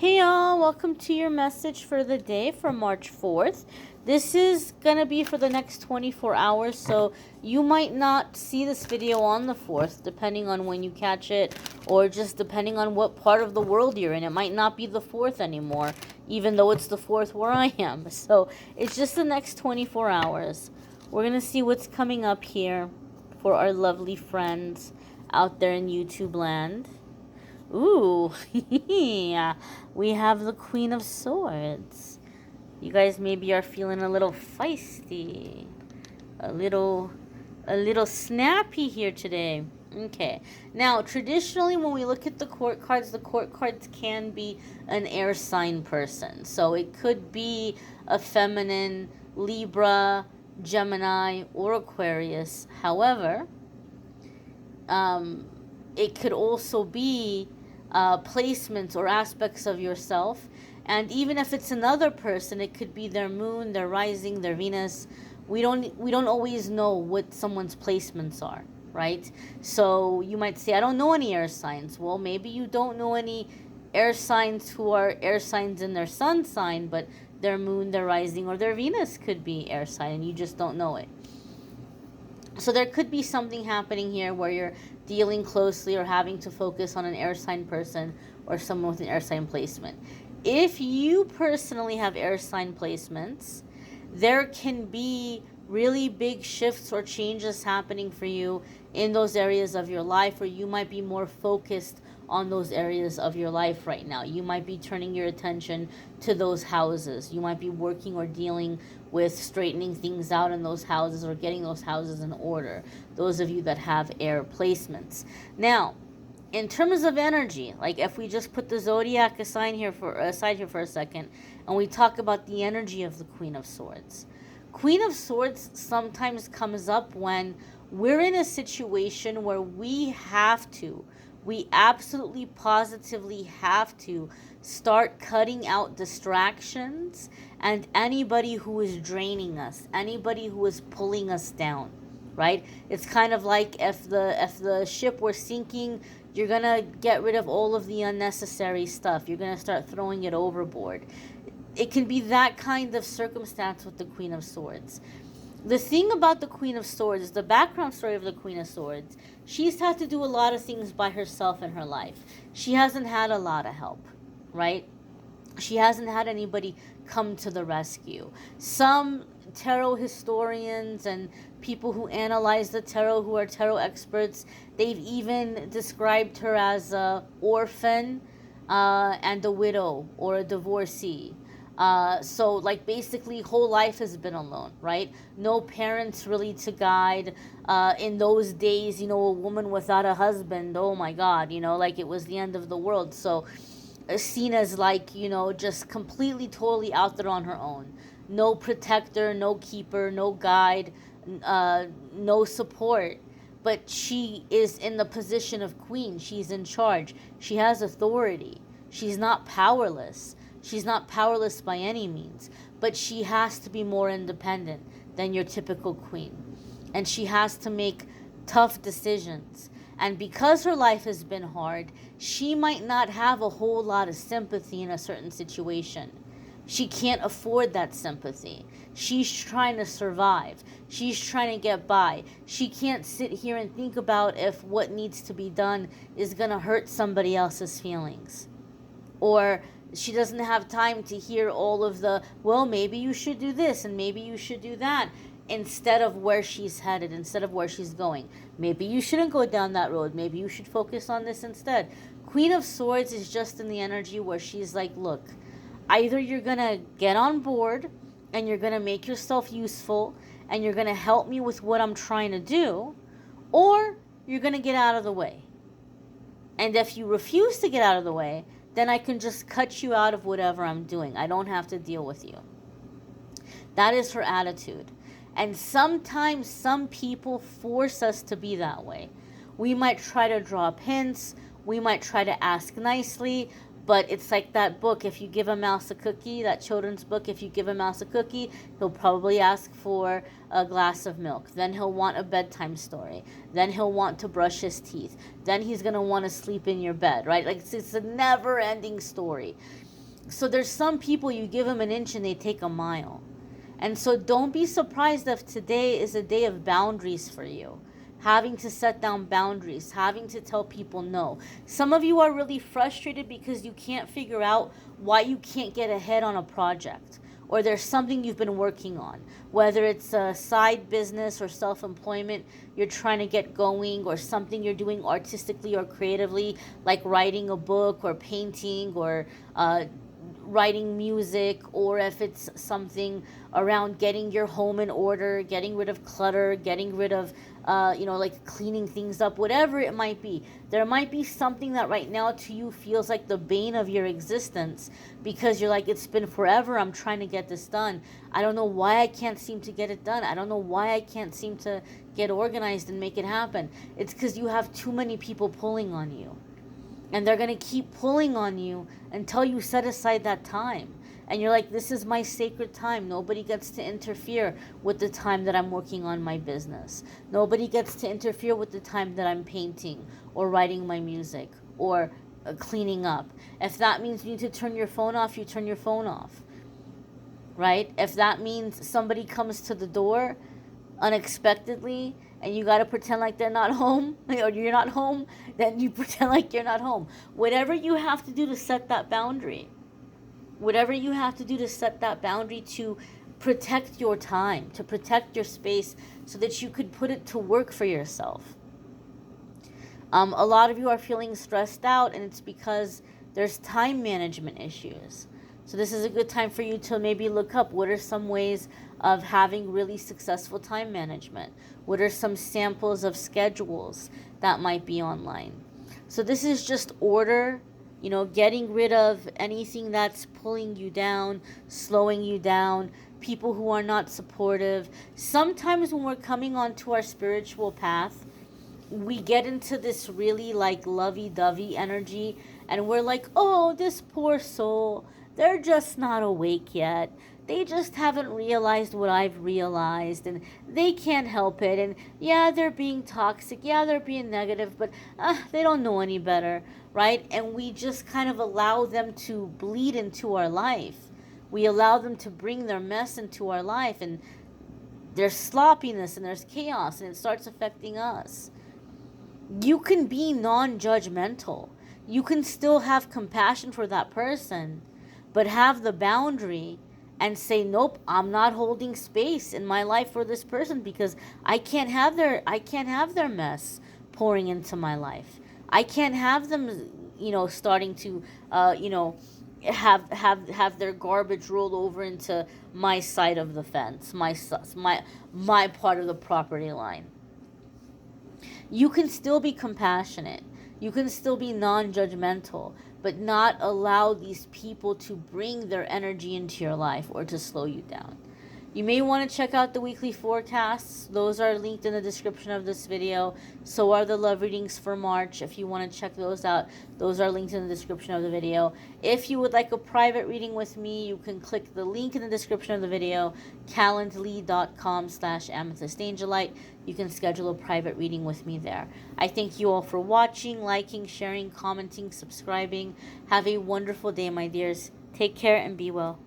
Hey y'all, welcome to your message for the day for March 4th. This is going to be for the next 24 hours, so you might not see this video on the 4th, depending on when you catch it, or just depending on what part of the world you're in. It might not be the 4th anymore, even though it's the 4th where I am. So it's just the next 24 hours. We're going to see what's coming up here for our lovely friends out there in YouTube land. Ooh, we have the Queen of Swords. You guys maybe are feeling a little feisty, a little snappy here today. Okay. Now, traditionally, when we look at the court cards can be an air sign person. So it could be a feminine, Libra, Gemini, or Aquarius. However, it could also be placements or aspects of yourself, and even if it's another person, it could be their moon, their rising, their Venus. We don't always know what someone's placements are, right? So you might say, I don't know any air signs. Well, maybe you don't know any air signs who are air signs in their sun sign, but their moon, their rising, or their Venus could be air sign, and you just don't know it. So there could be something happening here where you're dealing closely or having to focus on an air sign person or someone with an air sign placement. If you personally have air sign placements, there can be really big shifts or changes happening for you in those areas of your life, or you might be more focused on those areas of your life right now. You might be turning your attention to those houses. You might be working or dealing with straightening things out in those houses or getting those houses in order. Those of you that have air placements. Now, in terms of energy, like if we just put the zodiac aside here for a second, and we talk about the energy of the Queen of Swords. Queen of Swords sometimes comes up when we're in a situation where we absolutely positively have to start cutting out distractions and anybody who is draining us, anybody who is pulling us down, right? It's kind of like if the ship were sinking, you're going to get rid of all of the unnecessary stuff. You're going to start throwing it overboard. It can be that kind of circumstance with the Queen of Swords. The thing about the Queen of Swords is the background story of the Queen of Swords. She's had to do a lot of things by herself in her life. She hasn't had a lot of help, right? She hasn't had anybody come to the rescue. Some tarot historians and people who analyze the tarot, who are tarot experts, they've even described her as an orphan and a widow or a divorcee. So like basically whole life has been alone, right? No parents really to guide. In those days, a woman without a husband, oh my God, like it was the end of the world. So seen as like, just completely, totally out there on her own. No protector, no keeper, no guide, no support. But she is in the position of queen. She's in charge. She has authority. She's not powerless. She's not powerless by any means, but she has to be more independent than your typical queen. And she has to make tough decisions. And because her life has been hard, she might not have a whole lot of sympathy in a certain situation. She can't afford that sympathy. She's trying to survive. She's trying to get by. She can't sit here and think about if what needs to be done is going to hurt somebody else's feelings. Or she doesn't have time to hear all of the, well, maybe you should do this and maybe you should do that, instead of where she's headed, instead of where she's going. Maybe you shouldn't go down that road. Maybe you should focus on this instead. Queen of Swords is just in the energy where she's like, look, either you're going to get on board and you're going to make yourself useful and you're going to help me with what I'm trying to do, or you're going to get out of the way. And if you refuse to get out of the way, then I can just cut you out of whatever I'm doing. I don't have to deal with you. That is her attitude. And sometimes some people force us to be that way. We might try to drop hints. We might try to ask nicely. But it's like that book, if you give a mouse a cookie, that children's book, if you give a mouse a cookie, he'll probably ask for a glass of milk. Then he'll want a bedtime story. Then he'll want to brush his teeth. Then he's going to want to sleep in your bed, right? Like it's a never-ending story. So there's some people, you give them an inch and they take a mile. And so don't be surprised if today is a day of boundaries for you. Having to set down boundaries, having to tell people no. Some of you are really frustrated because you can't figure out why you can't get ahead on a project, or there's something you've been working on, whether it's a side business or self-employment you're trying to get going, or something you're doing artistically or creatively, like writing a book or painting or writing music, or if it's something around getting your home in order, getting rid of clutter, getting rid of like cleaning things up, whatever it might be. There might be something that right now to you feels like the bane of your existence, because you're like, it's been forever, I'm trying to get this done. I don't know why I can't seem to get it done. I don't know why I can't seem to get organized and make it happen. It's because you have too many people pulling on you. And they're going to keep pulling on you until you set aside that time. And you're like, this is my sacred time. Nobody gets to interfere with the time that I'm working on my business. Nobody gets to interfere with the time that I'm painting or writing my music or cleaning up. If that means you need to turn your phone off, you turn your phone off. Right? If that means somebody comes to the door unexpectedly and you got to pretend like they're not home, or you're not home, then you pretend like you're not home. Whatever you have to do to set that boundary, whatever you have to do to set that boundary to protect your time, to protect your space so that you could put it to work for yourself. A lot of you are feeling stressed out, and it's because there's time management issues. So this is a good time for you to maybe look up what are some ways of having really successful time management. What are some samples of schedules that might be online? So this is just order, getting rid of anything that's pulling you down, slowing you down, people who are not supportive. Sometimes when we're coming onto our spiritual path, we get into this really like lovey-dovey energy, and we're like, oh, this poor soul, they're just not awake yet. They just haven't realized what I've realized, and they can't help it. And yeah, they're being toxic. Yeah, they're being negative, but they don't know any better, right? And we just kind of allow them to bleed into our life. We allow them to bring their mess into our life, and there's sloppiness and there's chaos, and it starts affecting us. You can be non-judgmental. You can still have compassion for that person, but have the boundary and say, nope, I'm not holding space in my life for this person, because I can't have their mess pouring into my life. I can't have them, starting to, have their garbage rolled over into my side of the fence, my part of the property line. You can still be compassionate. You can still be non-judgmental, but not allow these people to bring their energy into your life or to slow you down. You may want to check out the weekly forecasts. Those are linked in the description of this video. So are the love readings for March. If you want to check those out, those are linked in the description of the video. If you would like a private reading with me, you can click the link in the description of the video, calendly.com/amethystangelite. You can schedule a private reading with me there. I thank you all for watching, liking, sharing, commenting, subscribing. Have a wonderful day, my dears. Take care and be well.